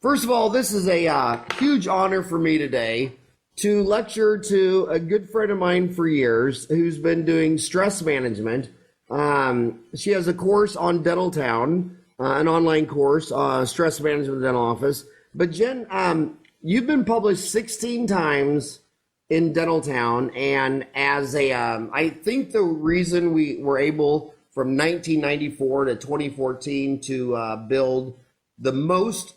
First of all, this is a huge honor for me today to lecture to a good friend of mine for years who's been doing stress management. She has a course on Dental Town, an online course, Stress Management Dental Office. But Jen, you've been published 16 times in Dental Town, and as a, I think the reason we were able from 1994 to 2014 to build the most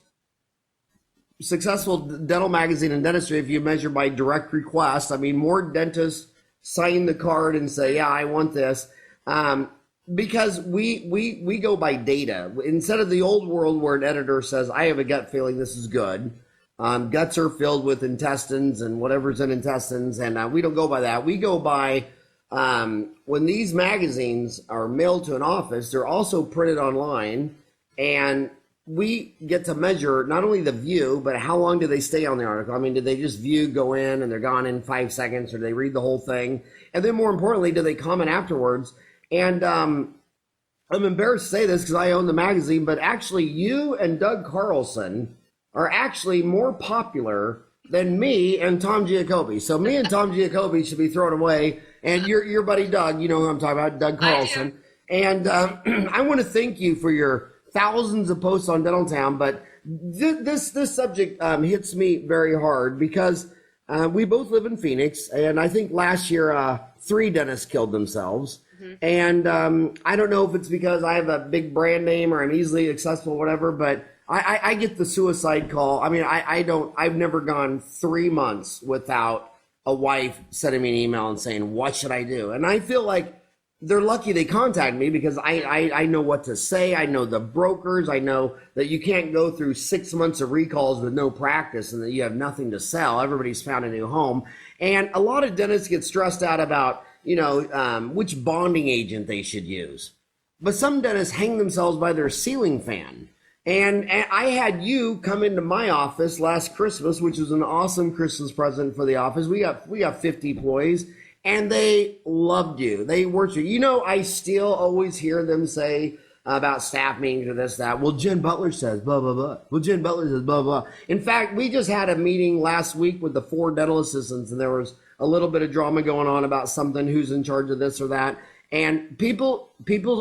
successful dental magazine in dentistry, if you measure by direct request. I mean, more dentists sign the card and say, yeah, I want this. Because we go by data. Instead of the old world where an editor says, I have a gut feeling this is good. Guts are filled with intestines and whatever's in intestines, and we don't go by that. We go by when these magazines are mailed to an office, they're also printed online, and we get to measure not only the view, but how long do they stay on the article? I mean, did they just view, go in, and they're gone in 5 seconds, or do they read the whole thing? And then more importantly, do they comment afterwards? And I'm embarrassed to say this because I own the magazine, but actually you and Doug Carlson are actually more popular than me and Tom Giacobbe. So me and Tom Giacobbe should be thrown away. And your buddy Doug, you know who I'm talking about, Doug Carlson. And I want to thank you for your thousands of posts on Dental Town, but this subject hits me very hard because we both live in Phoenix, and I think last year 3 dentists killed themselves. And I don't know if it's because I have a big brand name or I'm easily accessible, whatever, but I get the suicide call. I mean, I've never gone 3 months without a wife sending me an email and saying, what should I do? And I feel like they're lucky they contact me because I know what to say. I know the brokers. I know that you can't go through 6 months of recalls with no practice and that you have nothing to sell. Everybody's found a new home. And a lot of dentists get stressed out about, which bonding agent they should use. But some dentists hang themselves by their ceiling fan. And I had you come into my office last Christmas, which was an awesome Christmas present for the office. We got 50 employees. And they loved you. They worked you. I still always hear them say about staff meetings or this, that. Well, Jen Butler says blah, blah, blah. Well, Jen Butler says blah, blah. In fact, we just had a meeting last week with the 4 dental assistants, and there was a little bit of drama going on about something, who's in charge of this or that. And people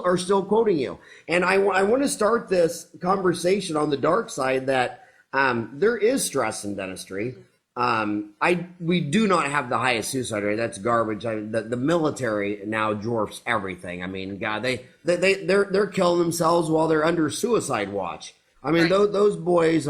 are still quoting you. And I want to start this conversation on the dark side that there is stress in dentistry. We do not have the highest suicide rate. That's garbage. The military now dwarfs everything. I mean, God, they're killing themselves while they're under suicide watch. I mean, right. Those boys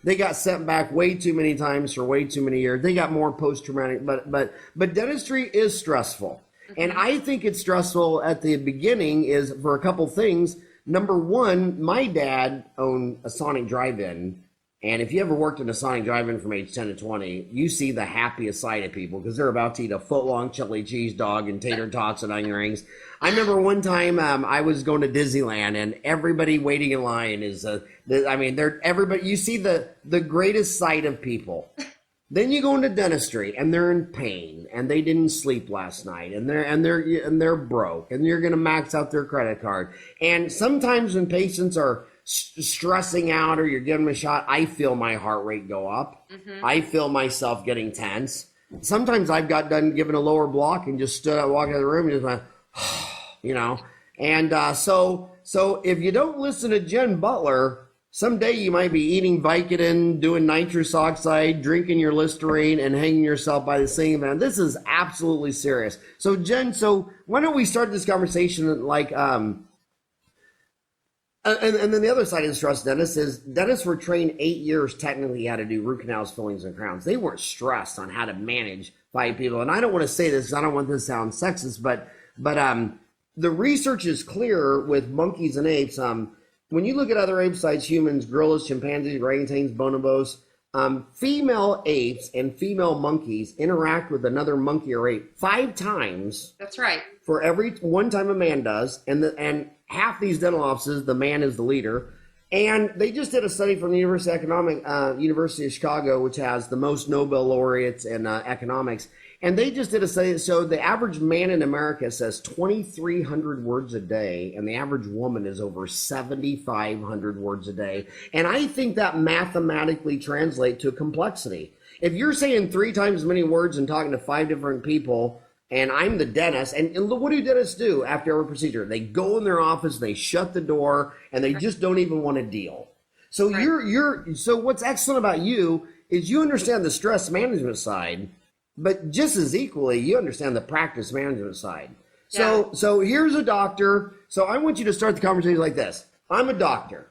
they got sent back way too many times for way too many years. They got more post-traumatic, but dentistry is stressful. Mm-hmm. And I think it's stressful at the beginning is for a couple things. Number one, my dad owned a Sonic drive-in. And if you ever worked in a Sonic drive-in from age 10 to 20, you see the happiest side of people because they're about to eat a foot-long chili cheese dog and tater tots and onion rings. I remember one time I was going to Disneyland, and everybody waiting in line is, everybody. You see the greatest sight of people. Then you go into dentistry, and they're in pain, and they didn't sleep last night, and they're broke, and you're going to max out their credit card. And sometimes when patients are stressing out or you're giving them a shot, I feel my heart rate go up. Mm-hmm. I feel myself getting tense. Sometimes I've got done giving a lower block and just stood up, walking out of the room and just went, And so if you don't listen to Jen Butler, someday you might be eating Vicodin, doing nitrous oxide, drinking your Listerine, and hanging yourself by the ceiling fan. This is absolutely serious. So Jen, why don't we start this conversation like and then the other side of the stress dentist is dentists were trained 8 years technically how to do root canals, fillings, and crowns. They weren't stressed on how to manage 5 people. And I don't want to say this because I don't want this to sound sexist, but the research is clear with monkeys and apes. When you look at other apes besides humans, gorillas, chimpanzees, orangutans, bonobos, female apes and female monkeys interact with another monkey or ape 5 times. That's right. For every one time a man does, and half these dental offices, the man is the leader. And they just did a study from the University of Chicago, which has the most Nobel laureates in economics. And they just did a study that showed the average man in America says 2,300 words a day, and the average woman is over 7,500 words a day. And I think that mathematically translates to complexity. If you're saying 3 times as many words and talking to 5 different people, and I'm the dentist, and what do dentists do after every procedure? They go in their office, they shut the door, and they just don't even want to deal. So so what's excellent about you is you understand the stress management side, but just as equally, you understand the practice management side. So here's a doctor. So I want you to start the conversation like this. I'm a doctor.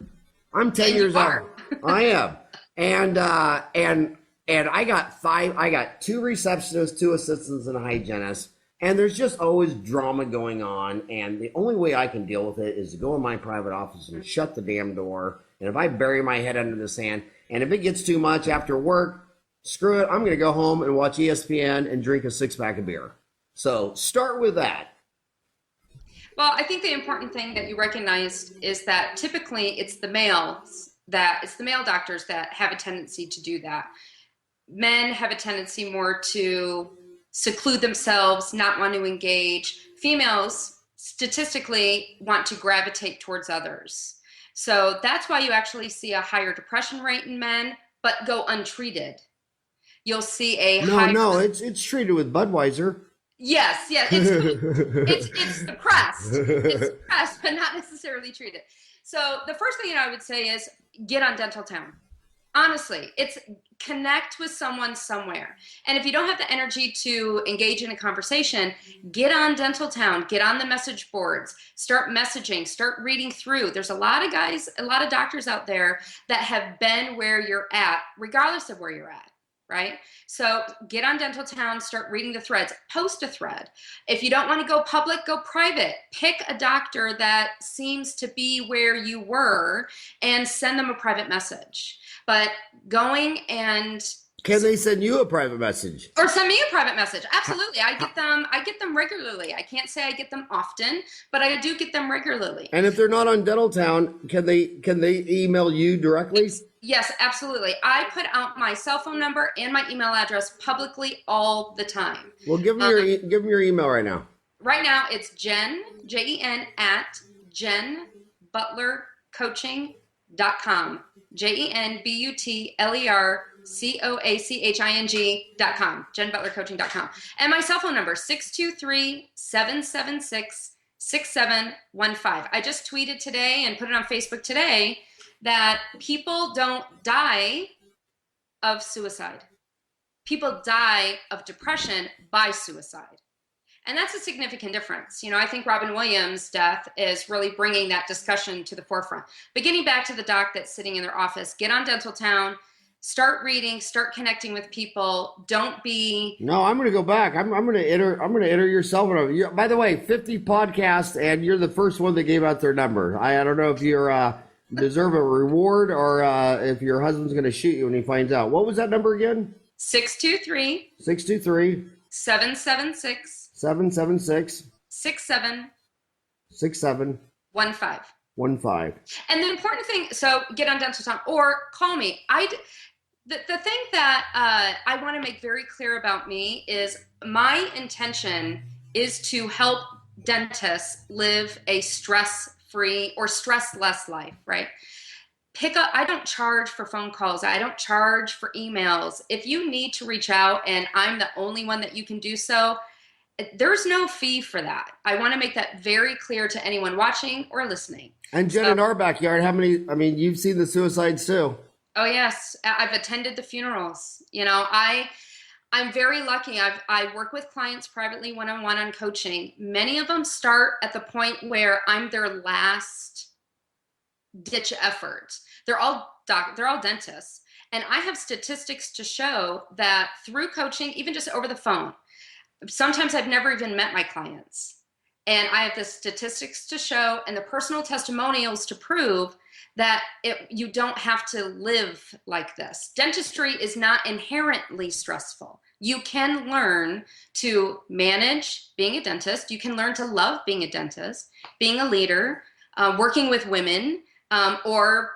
I'm 10 years old. I am. And I got 2 receptionists, 2 assistants, and a hygienist. And there's just always drama going on. And the only way I can deal with it is to go in my private office and shut the damn door. And if I bury my head under the sand, and if it gets too much after work, screw it, I'm going to go home and watch ESPN and drink a 6-pack of beer. So start with that. Well, I think the important thing that you recognized is that typically it's the male doctors that have a tendency to do that. Men have a tendency more to seclude themselves, not want to engage. Females statistically want to gravitate towards others. So that's why you actually see a higher depression rate in men, but go untreated. You'll see a it's treated with Budweiser. Yes, it's suppressed. It's suppressed, but not necessarily treated. So the first thing I would say is get on Dental Town. Honestly, it's connect with someone somewhere. And if you don't have the energy to engage in a conversation, get on Dental Town, get on the message boards, start messaging, start reading through. There's a lot of doctors out there that have been where you're at, regardless of where you're at. Right? So get on Dental Town, start reading the threads, post a thread. If you don't want to go public, go private. Pick a doctor that seems to be where you were and send them a private message. But going and can they send you a private message? Or send me a private message. Absolutely. I get them regularly. I can't say I get them often, but I do get them regularly. And if they're not on Dental Town, can they email you directly? Yes, absolutely. I put out my cell phone number and my email address publicly all the time. Well, give me your email right now. Right now it's Jen, Jen, at jenbutlercoaching.com. JenButlerCoaching.com. JenButlerCoaching.com. And my cell phone number, 623-776-6715. I just tweeted today and put it on Facebook today that people don't die of suicide. People die of depression by suicide. And that's a significant difference. You know, I think Robin Williams' death is really bringing that discussion to the forefront. But getting back to the doc that's sitting in their office, get on Dental Town, start reading, start connecting with people. Don't be. No, I'm going to go back. I'm going to enter your cell phone. By the way, 50 podcasts, and you're the first one that gave out their number. I don't know if you're deserve a reward or if your husband's going to shoot you when he finds out. What was that number again? 623 776 6715. And the important thing, so get on Dental Town or call me. The thing that I want to make very clear about me is my intention is to help dentists live a stress-free or stress-less life, right? I don't charge for phone calls. I don't charge for emails. If you need to reach out and I'm the only one that you can do so, there's no fee for that. I want to make that very clear to anyone watching or listening. And Jen, in our backyard, you've seen the suicides too. Oh yes. I've attended the funerals. You know, I'm very lucky. I work with clients privately one-on-one on coaching. Many of them start at the point where I'm their last ditch effort. They're all dentists. And I have statistics to show that through coaching, even just over the phone, sometimes I've never even met my clients. And I have the statistics to show and the personal testimonials to prove that you don't have to live like this. Dentistry is not inherently stressful. You can learn to manage being a dentist. You can learn to love being a dentist, being a leader, working with women, or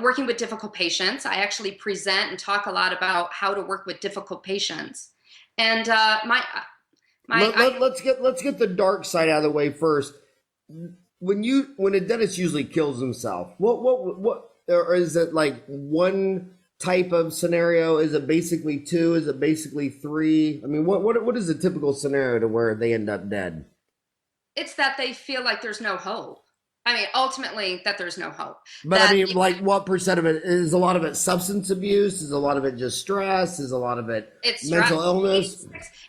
working with difficult patients. I actually present and talk a lot about how to work with difficult patients. And let's get the dark side out of the way first. When a dentist usually kills himself, what or is it like one type of scenario? Is it basically two? Is it basically three? I mean, what is a typical scenario to where they end up dead? it's that they feel like there's no hope. I mean, ultimately, that there's no hope. But That I mean, like, what percent of it is? A lot of it substance abuse? Is a lot of it just stress? Is a lot of it it's mental illness?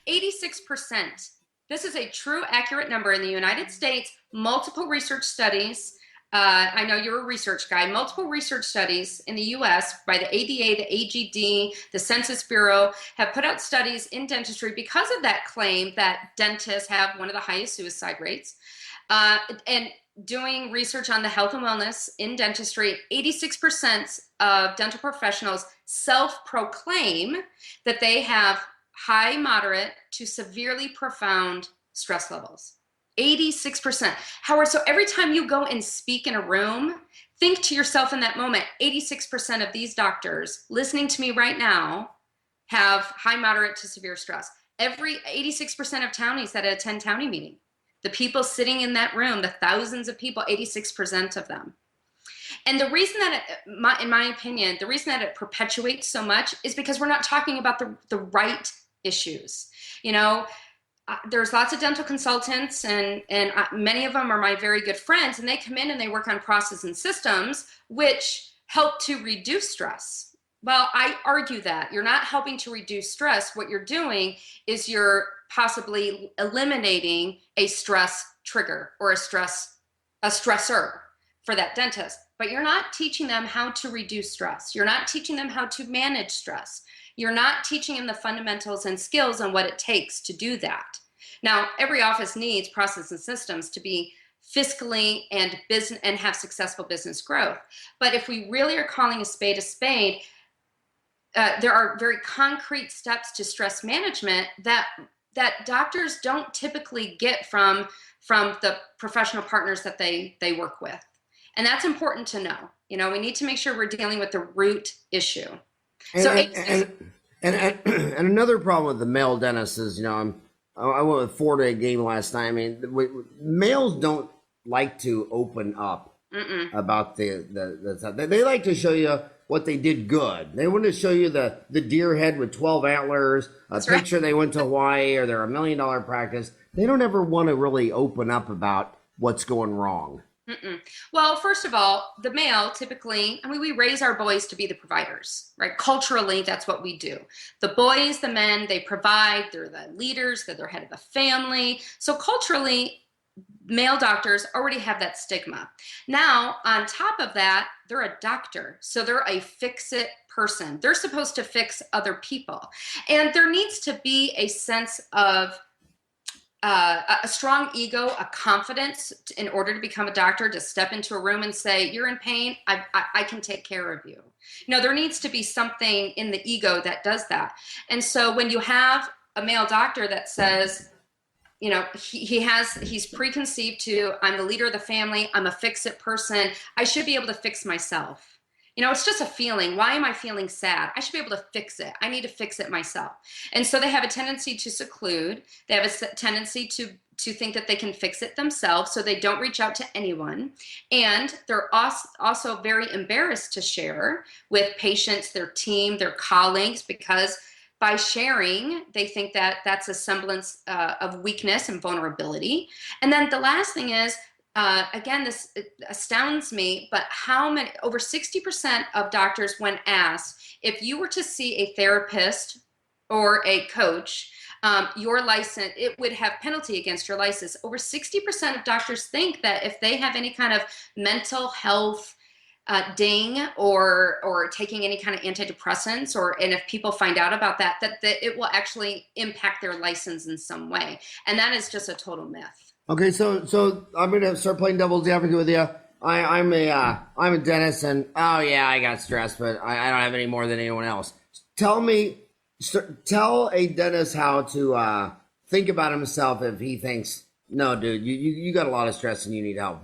86%. This is a true, accurate number in the United States. Multiple research studies. I know you're a research guy. Multiple research studies in the U.S. by the ADA, the AGD, the Census Bureau have put out studies in dentistry because of that claim that dentists have one of the highest suicide rates. And doing research on the health and wellness in dentistry, 86% of dental professionals self-proclaim that they have high, moderate to severely profound stress levels. 86%. Howard, so every time you go and speak in a room, think to yourself in that moment, 86% of these doctors listening to me right now have high, moderate to severe stress. Every 86% of townies that attend townie meeting, the people sitting in that room, the thousands of people, 86% of them. And the reason that, in my opinion, the reason that it perpetuates so much is because we're not talking about the right issues. You know, there's lots of dental consultants, and many of them are my very good friends, and they come in and they work on process and systems, which help to reduce stress. Well, I argue that you're not helping to reduce stress. What you're doing is you're possibly eliminating a stress trigger or a stressor for that dentist, but you're not teaching them how to reduce stress. You're not teaching them how to manage stress. You're not teaching them the fundamentals and skills on what it takes to do that. Now, every office needs process and systems to be fiscally and business and have successful business growth. But if we really are calling a spade, there are very concrete steps to stress management that doctors don't typically get from the professional partners that they work with. And that's important to know. You know, we need to make sure we're dealing with the root issue. And another problem with the male dentist is, you know, I went with Florida a game last night. I mean, males don't like to open up about the stuff. They like to show you what they did good. They want to show you the deer head with 12 antlers, That's picture right. they went to Hawaii or they're $1 million practice. They don't ever want to really open up about what's going wrong. Well, first of all, the male typically, I mean, we raise our boys to be the providers, right? Culturally, that's what we do. The boys, the men, they provide, they're the leaders, they're the head of the family. So culturally, male doctors already have that stigma. Now, on top of that, they're a doctor. So they're a fix-it person. They're supposed to fix other people. And there needs to be a sense of a strong ego, a confidence in order to become a doctor, to step into a room and say, you're in pain, I can take care of you. You know, there needs to be something in the ego that does that. And so when you have a male doctor that says, you know, he's preconceived to, I'm the leader of the family, I'm a fix-it person, I should be able to fix myself. You know, it's just a feeling. Why am I feeling sad? I should be able to fix it. I need to fix it myself. And so they have a tendency to seclude. They have a tendency to think that they can fix it themselves, so they don't reach out to anyone. And they're also very embarrassed to share with patients, their team, their colleagues, because by sharing, they think that that's a semblance of weakness and vulnerability. And then the last thing is, again, this astounds me, but over 60% of doctors, when asked, if you were to see a therapist or a coach, your license, it would have penalty against your license. Over 60% of doctors think that if they have any kind of mental health ding or taking any kind of antidepressants, and if people find out about that it will actually impact their license in some way. And that is just a total myth. Okay, so I'm gonna start playing devil's advocate with you. I'm a dentist, and oh yeah, I got stressed, but I don't have any more than anyone else. Tell a dentist how to think about himself if he thinks, no, dude, you got a lot of stress and you need help.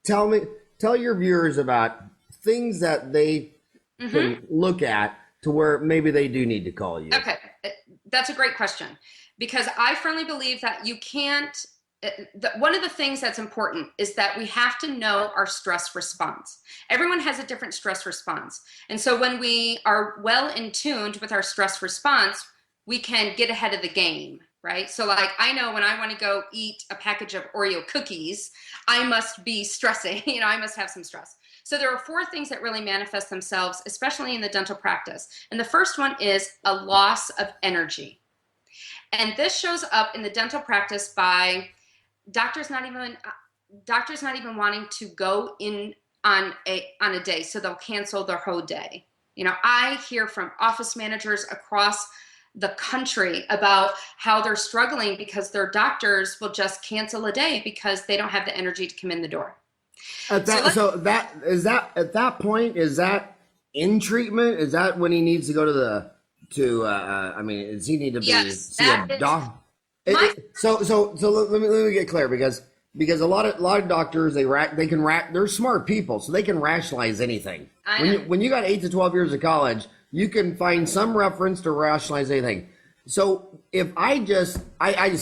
Tell your viewers about things that they can look at to where maybe they do need to call you. Okay. That's a great question, because I firmly believe that you can't. One of the things that's important is that we have to know our stress response. Everyone has a different stress response. And so when we are well in tuned with our stress response, we can get ahead of the game, right? So like, I know when I want to go eat a package of Oreo cookies, I must be stressing, I must have some stress. So there are 4 things that really manifest themselves, especially in the dental practice. And the first one is a loss of energy. And this shows up in the dental practice by doctors not even wanting to go in on a day, so they'll cancel their whole day. I hear from office managers across the country about how they're struggling because their doctors will just cancel a day because they don't have the energy to come in the door. At that point, is that in treatment? Is that when he needs to go does he need to see a doctor? So let me get clear, because a lot of doctors, they're smart people, so they can rationalize anything. When you got 8 to 12 years of college, you can find some reference to rationalize anything. So if I just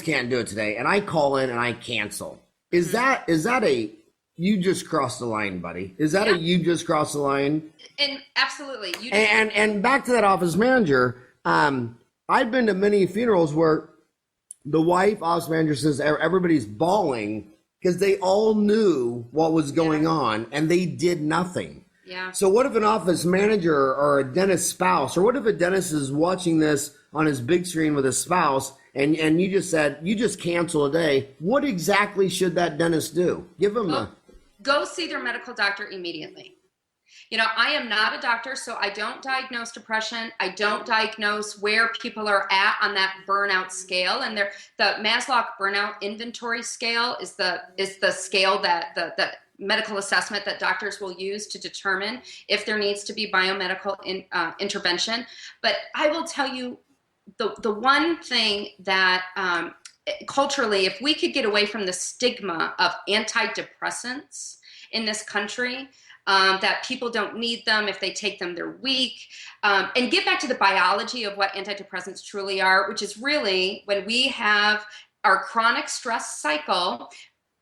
can't do it today, and I call in and I cancel, is that a you just crossed the line, buddy? Is that a you just crossed the line? And absolutely. And back to that office manager, I've been to many funerals where the office manager says everybody's bawling because they all knew what was going on and they did nothing. Yeah. So what if an office manager or a dentist spouse, or what if a dentist is watching this on his big screen with his spouse, and you just said, you just cancel a day? What exactly should that dentist do? Give them go see their medical doctor immediately. I am not a doctor, so I don't diagnose depression. I don't diagnose where people are at on that burnout scale. And the Maslow burnout inventory scale is the scale that the medical assessment that doctors will use to determine if there needs to be biomedical intervention. But I will tell you the one thing that culturally, if we could get away from the stigma of antidepressants in this country, that people don't need them. If they take them, they're weak. And get back to the biology of what antidepressants truly are, which is really when we have our chronic stress cycle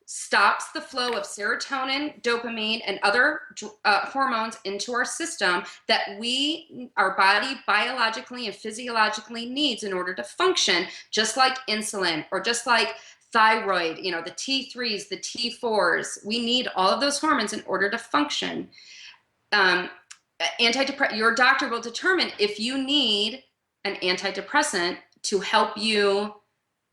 stops the flow of serotonin, dopamine, and other hormones into our system that our body biologically and physiologically needs in order to function, just like insulin or just like thyroid, the T3s, the T4s. We need all of those hormones in order to function. Your doctor will determine if you need an antidepressant to help you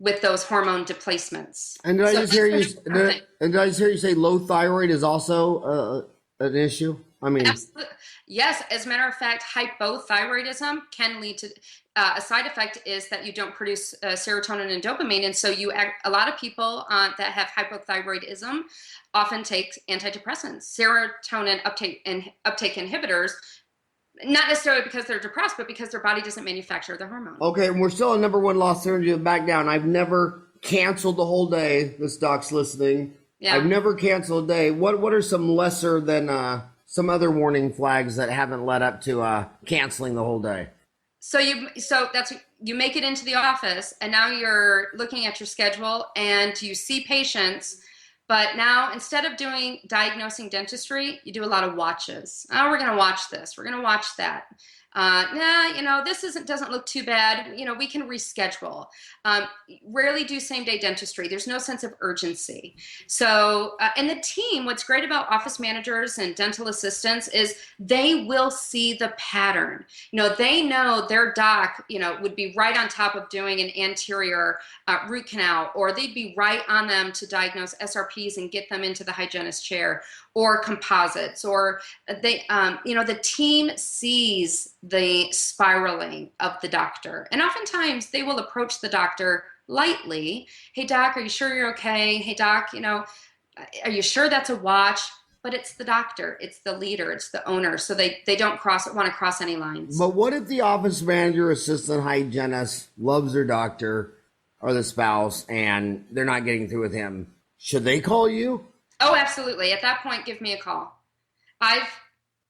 with those hormone displacements. And did I just hear you say low thyroid is also an issue? Absolutely. Yes, as a matter of fact, hypothyroidism can lead to a side effect is that you don't produce serotonin and dopamine, and so a lot of people that have hypothyroidism often take antidepressants, serotonin uptake inhibitors. Not necessarily because they're depressed, but because their body doesn't manufacture the hormone. Okay, and we're still on number 1, lost energy, back down. I've never canceled the whole day. This doc's listening. Yeah. I've never canceled a day. What are some lesser than some other warning flags that haven't led up to canceling the whole day? So you make it into the office, and now you're looking at your schedule and you see patients. But now, instead of diagnosing dentistry, you do a lot of watches. Oh, we're going to watch this. We're going to watch that. This doesn't look too bad. We can reschedule. Rarely do same-day dentistry. There's no sense of urgency. So, and the team, what's great about office managers and dental assistants is they will see the pattern. They know their doc, would be right on top of doing an anterior root canal, or they'd be right on them to diagnose SRPs and get them into the hygienist chair, or composites, or the team sees the spiraling of the doctor. And oftentimes they will approach the doctor lightly. Hey, doc, are you sure you're okay? Hey, doc, are you sure that's a watch? But it's the doctor, it's the leader, it's the owner. So they don't want to cross any lines. But what if the office manager, assistant hygienist loves their doctor or the spouse and they're not getting through with him? Should they call you? Oh, absolutely. At that point, give me a call.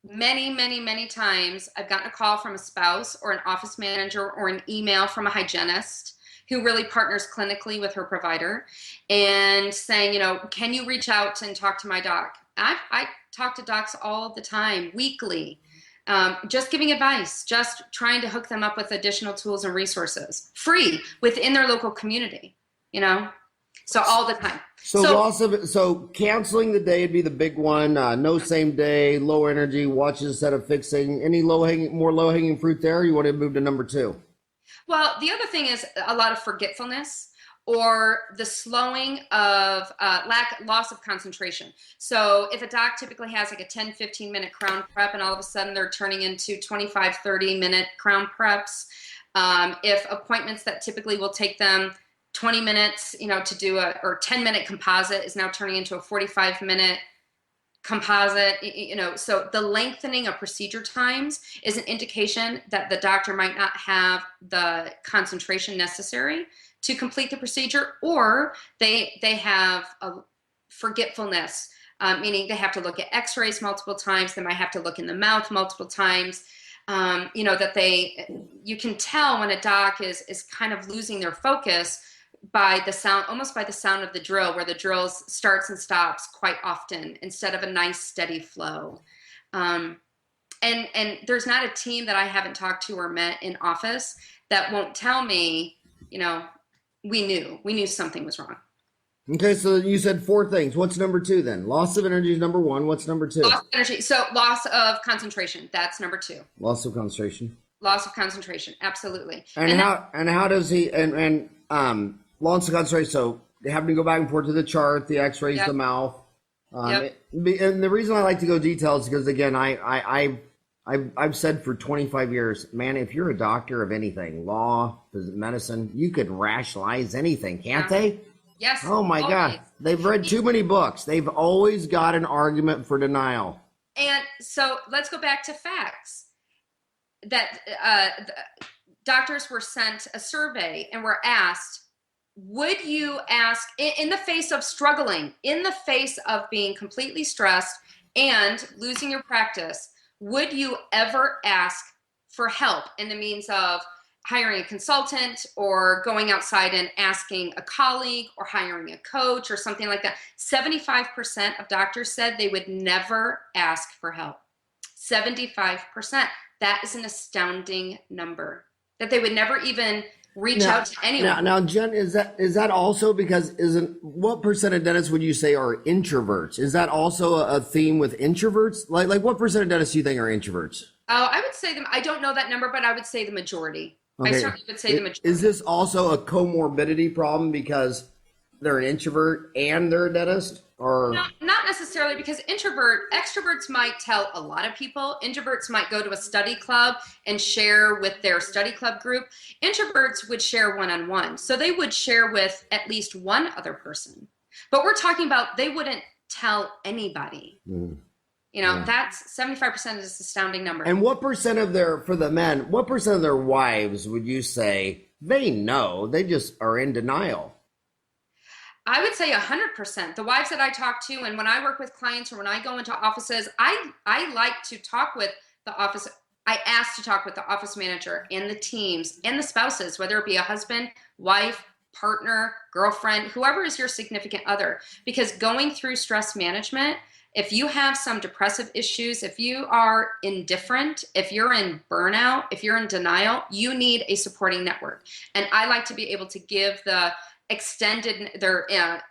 Many, many, many times I've gotten a call from a spouse or an office manager or an email from a hygienist who really partners clinically with her provider and saying, can you reach out and talk to my doc? I talk to docs all the time, weekly, just giving advice, just trying to hook them up with additional tools and resources, free within their local community, so all the time. So canceling the day would be the big one. No same day, low energy, watch instead of fixing. Any more low hanging fruit there? You want to move to number 2? Well, the other thing is a lot of forgetfulness or the slowing of loss of concentration. So if a doc typically has like a 10, 15 minute crown prep and all of a sudden they're turning into 25, 30 minute crown preps, if appointments that typically will take them 20 minutes, to do or 10-minute composite is now turning into a 45-minute composite, so the lengthening of procedure times is an indication that the doctor might not have the concentration necessary to complete the procedure, or they have a forgetfulness, meaning they have to look at x-rays multiple times, they might have to look in the mouth multiple times, you can tell when a doc is kind of losing their focus by the sound, almost by the sound of the drill, where the drill starts and stops quite often instead of a nice steady flow. And there's not a team that I haven't talked to or met in office that won't tell me, we knew something was wrong. Okay, so you said 4 things. What's number 2 then? Loss of energy is number 1. What's number 2? Loss of energy. So loss of concentration. That's number 2. Loss of concentration. Loss of concentration. Absolutely. And how does he loss of concentration? So they have to go back and forth to the chart, the X-rays, Yep. the mouth. Yep. And the reason I like to go details is because again, I've said for 25 years, man, if you're a doctor of anything, law, medicine, you can rationalize anything, can't they? Yes. Oh my God. They've read too many books. They've always got an argument for denial. And so let's go back to facts. That doctors were sent a survey and were asked, would you ask, in the face of struggling, in the face of being completely stressed and losing your practice, would you ever ask for help in the means of hiring a consultant or going outside and asking a colleague or hiring a coach or something like that? 75% of doctors said they would never ask for help. 75%. That is an astounding number. That they would never even reach out to anyone. Now, Jen, is that also because what percent of dentists would you say are introverts? Is that also a theme with introverts? Like what percent of dentists do you think are introverts? Oh, I would say them. I don't know that number, but I would say the majority. Okay. I certainly would say the majority. Is this also a comorbidity problem because they're an introvert and they're a dentist? Or No, not necessarily, because extroverts might tell a lot of people. Introverts might go to a study club and share with their study club group. Introverts would share one-on-one. So they would share with at least one other person. But we're talking about they wouldn't tell anybody. That's 75% is an astounding number. And what percent of for the men, what percent of their wives would you say they know, they just are in denial? I would say 100%. The wives that I talk to, and when I work with clients or when I go into offices, I like to talk with the office. I ask to talk with the office manager and the teams and the spouses, whether it be a husband, wife, partner, girlfriend, whoever is your significant other. Because going through stress management, if you have some depressive issues, if you are indifferent, if you're in burnout, if you're in denial, you need a supporting network. And I like to be able to give the their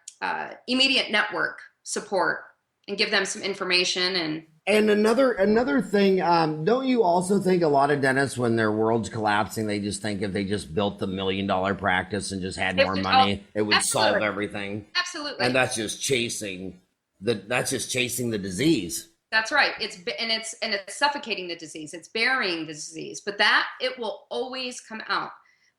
immediate network support and give them some information. And another thing, don't you also think a lot of dentists, when their world's collapsing, they just think if they just built the $1 million practice and just had more money, it would solve everything. Absolutely. And that's just chasing the disease. That's right. It's suffocating the disease. It's burying the disease. But that it will always come out.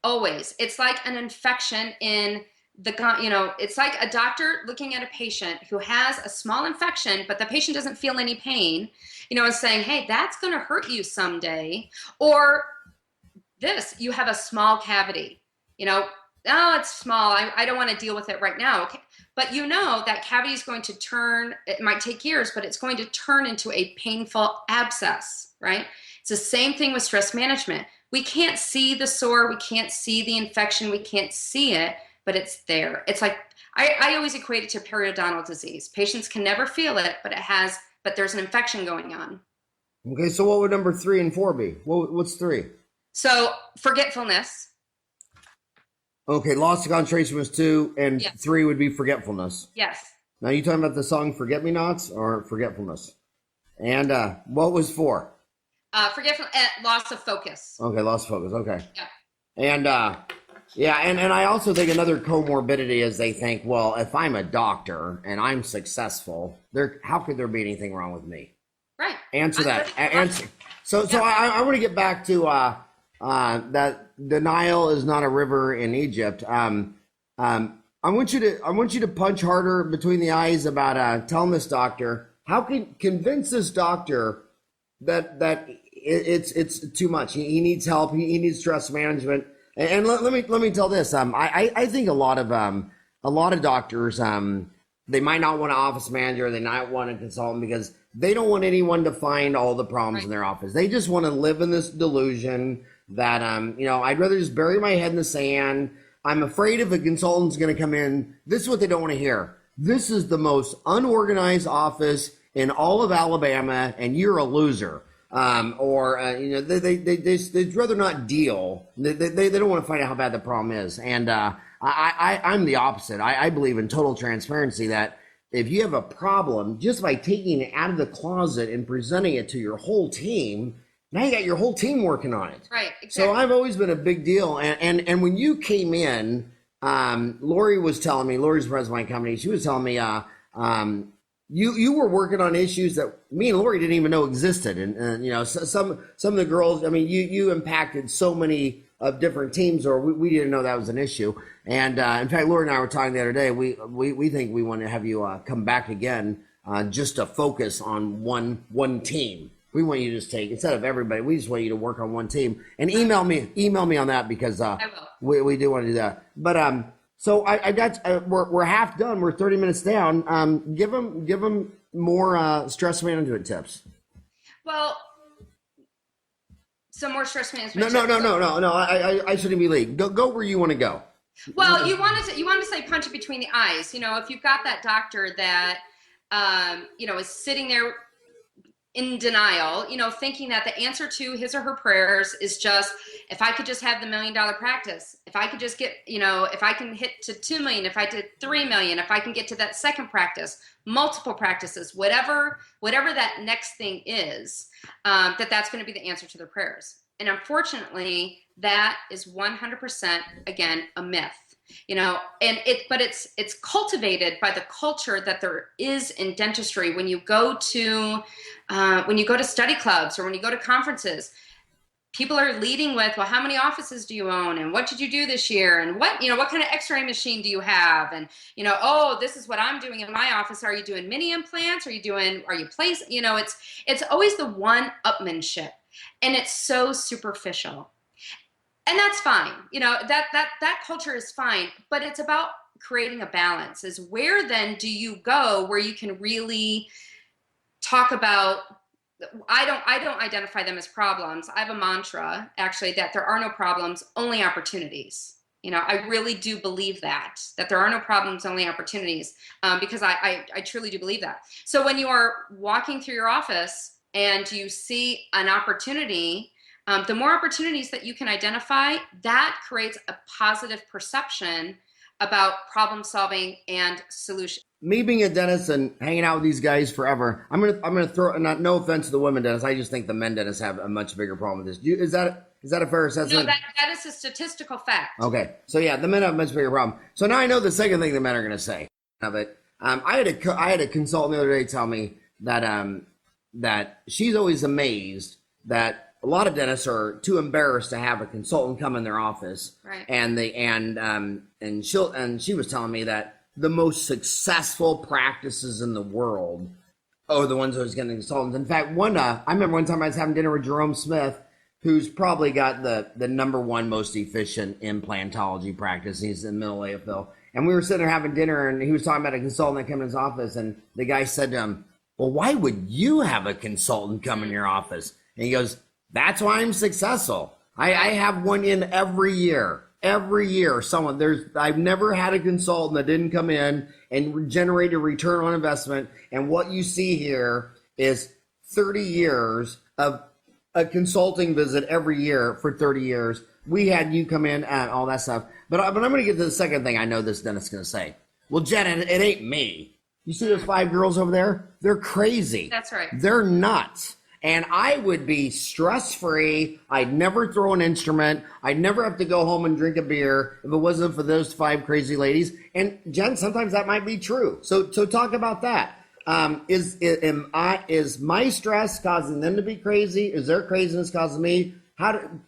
Always. It's like an infection in it's like a doctor looking at a patient who has a small infection, but the patient doesn't feel any pain, and saying, hey, that's going to hurt you someday. Or you have a small cavity, Oh, it's small. I don't want to deal with it right now. Okay. But you know that cavity is going to turn, it might take years, but it's going to turn into a painful abscess, right? It's the same thing with stress management. We can't see the sore, we can't see the infection, we can't see it, but it's there. It's like, I always equate it to periodontal disease. Patients can never feel it, but there's an infection going on. Okay, so what would number 3 and 4 be? What's 3? So forgetfulness. Okay, loss of concentration was 2, and Yes. 3 would be forgetfulness. Yes. Now, you talking about the song Forget-Me-Nots or forgetfulness? And what was 4? Forgetfulness, loss of focus. Okay, loss of focus. Okay. Yeah. And yeah, and I also think another comorbidity is they think, well, if I'm a doctor and I'm successful, how could there be anything wrong with me? Right. Answer that. Answer. So I want to get back to that denial is not a river in Egypt. I want you to punch harder between the eyes about telling this doctor how can convince this doctor that it's too much. He needs help. He needs stress management. And let me tell this. I think a lot of doctors they might not want an office manager. They might want a consultant because they don't want anyone to find all the problems in their office. They just want to live in this delusion that I'd rather just bury my head in the sand. I'm afraid if a consultant's going to come in, this is what they don't want to hear. This is the most unorganized office in all of Alabama, and you're a loser. They'd rather not deal. They don't want to find out how bad the problem is. And I'm the opposite. I believe in total transparency that if you have a problem, just by taking it out of the closet and presenting it to your whole team, now you got your whole team working on it. Right. Exactly. So I've always been a big deal. And when you came in, Lori's the president of my company. She was telling me, you were working on issues that me and Lori didn't even know existed. And some of the girls, I mean, you impacted so many of different teams, or we didn't know that was an issue. And in fact, Lori and I were talking the other day, we think we want to have you come back again just to focus on one team. We want you to just take, instead of everybody, we just want you to work on one team. And email me on that because I will. We do want to do that. But so I got we're half done. We're 30 minutes down. Give them more stress management tips. Well, some more stress management. No. I shouldn't be late. Go where you want to go. Well, you want to say punch it between the eyes. If you've got that doctor that is sitting there in denial, thinking that the answer to his or her prayers is just, if I could just have the $1 million practice, if I could just get, if I can hit to 2 million, if I did 3 million, if I can get to that second practice, multiple practices, whatever that next thing is, that's going to be the answer to their prayers. And unfortunately, that is 100%, again, a myth. But it's cultivated by the culture that there is in dentistry. When you go to study clubs or when you go to conferences, people are leading with, well, how many offices do you own, and what did you do this year, and what kind of X-ray machine do you have, and oh, this is what I'm doing in my office. Are you doing mini implants? Are you placing? It's always the one-upmanship, and it's so superficial. And that's fine. That culture is fine, but it's about creating a balance. Is where then do you go where you can really talk about, I don't identify them as problems. I have a mantra, actually, that there are no problems, only opportunities. I really do believe that there are no problems, only opportunities, because I truly do believe that. So when you are walking through your office and you see an opportunity, the more opportunities that you can identify, that creates a positive perception about problem solving and solution. Me being a dentist and hanging out with these guys forever, I'm gonna throw, no offense to the women dentists, I just think the men dentists have a much bigger problem with this. Is that a fair assessment? No, that is a statistical fact. Okay, so yeah, the men have a much bigger problem. So now I know the second thing the men are gonna say of it. I had a consultant the other day tell me that she's always amazed that a lot of dentists are too embarrassed to have a consultant come in their office, right? And she was telling me that the most successful practices in the world are the ones that was getting consultants. In fact, I remember one time I was having dinner with Jerome Smith, who's probably got the number one most efficient implantology practice. He's in Middle AFL. And we were sitting there having dinner, and he was talking about a consultant that came in his office, and the guy said to him, well, why would you have a consultant come in your office? And he goes, that's why I'm successful. I have one in every year. Every year, I've never had a consultant that didn't come in and generate a return on investment. And what you see here is 30 years of a consulting visit every year for 30 years. We had you come in and all that stuff. But I'm going to get to the second thing I know this dentist is going to say. Well, Jen, it ain't me. You see those 5 girls over there? They're crazy. That's right. They're nuts. And I would be stress-free. I'd never throw an instrument. I'd never have to go home and drink a beer if it wasn't for those 5 crazy ladies. And Jen, sometimes that might be true. So talk about that. Is my stress causing them to be crazy? Is their craziness causing me?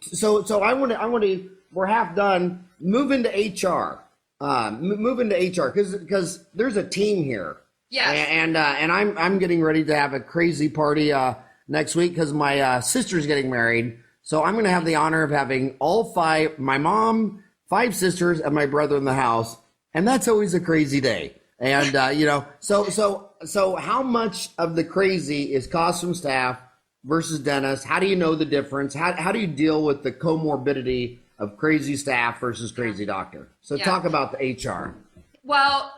So I want to. We're half done. Move into HR. Move into HR because there's a team here. Yeah. And I'm getting ready to have a crazy party next week because my sister's getting married. So I'm going to have the honor of having all 5, my mom, 5 sisters, and my brother in the house. And that's always a crazy day. And, so how much of the crazy is cost from staff versus dentists? How do you know the difference? How do you deal with the comorbidity of crazy staff versus crazy doctor? So talk about the HR. Well,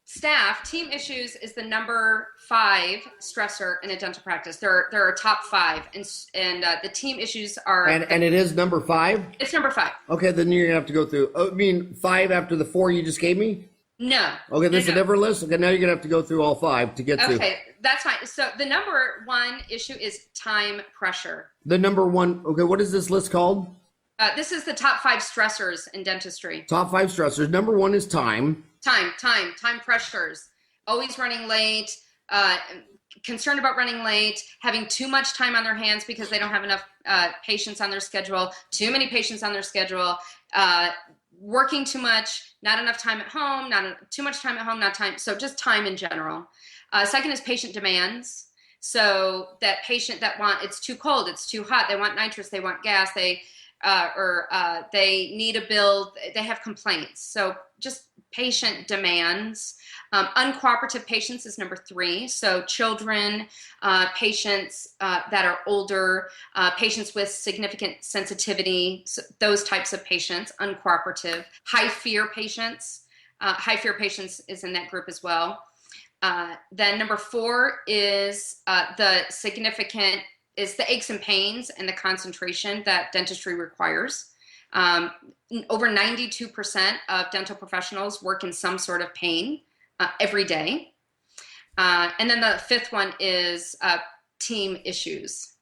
staff, team issues is the number 5 stressor in a dental practice. There are top 5, and the team issues are. And it is number 5. It's number 5. Okay, then you're gonna have to go through. Oh, I mean 5 after the 4 you just gave me. No. Okay, this is a different list. Okay, now you're gonna have to go through all 5 to get to. Okay, that's fine. So the number 1 issue is time pressure. The number 1. Okay, what is this list called? This is the top 5 stressors in dentistry. Top 5 stressors. Number 1 is time. Time pressures. Always running late, concerned about running late, having too much time on their hands because they don't have enough patients on their schedule, too many patients on their schedule, working too much, not enough time at home, too much time at home, not time. So just time in general. Second is patient demands. So that patient it's too cold, it's too hot, they want nitrous, they want gas, they need a bill, they have complaints. So just patient demands. Uncooperative patients is number 3. So children, patients that are older, patients with significant sensitivity, so those types of patients, uncooperative. High fear patients. High fear patients is in that group as well. Then number 4 is the aches and pains and the concentration that dentistry requires. Over 92% of dental professionals work in some sort of pain every day. And then the 5th one is team issues.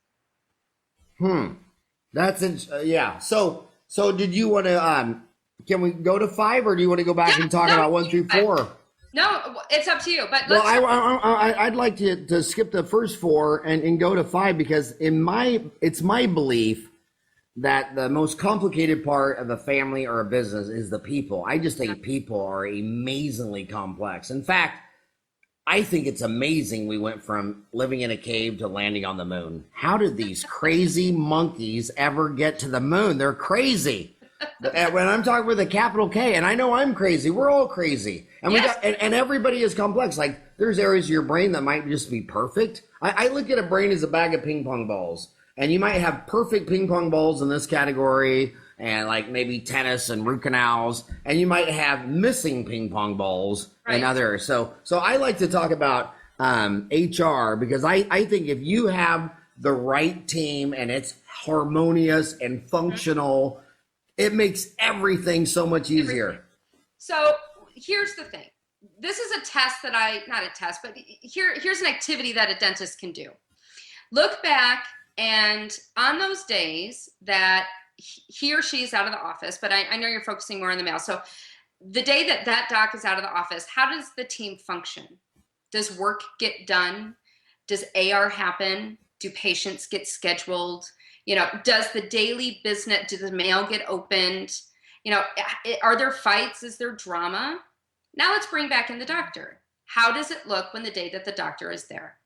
That's yeah. So did you want to? Can we go to 5, or do you want to go back and talk about 1 through 4? No, it's up to you. But I'd like to skip the first 4 and go to 5 because it's my belief that the most complicated part of a family or a business is the people. I just think people are amazingly complex. In fact, I think it's amazing we went from living in a cave to landing on the moon. How did these crazy monkeys ever get to the moon? They're crazy. When I'm talking with a capital K, and I know I'm crazy, we're all crazy. And and everybody is complex. Like there's areas of your brain that might just be perfect. I look at a brain as a bag of ping pong balls. And you might have perfect ping pong balls in this category and like maybe tennis and root canals. And you might have missing ping pong balls in others. So I like to talk about HR because I think if you have the right team and it's harmonious and functional, it makes everything so much easier. So here's the thing. This is a test that not a test, but here's an activity that a dentist can do. Look back. And on those days that he or she is out of the office, but I know you're focusing more on the male. So the day that doc is out of the office, how does the team function? Does work get done? Does AR happen? Do patients get scheduled? Does the daily business, does the mail get opened? Are there fights? Is there drama? Now let's bring back in the doctor. How does it look when the day that the doctor is there?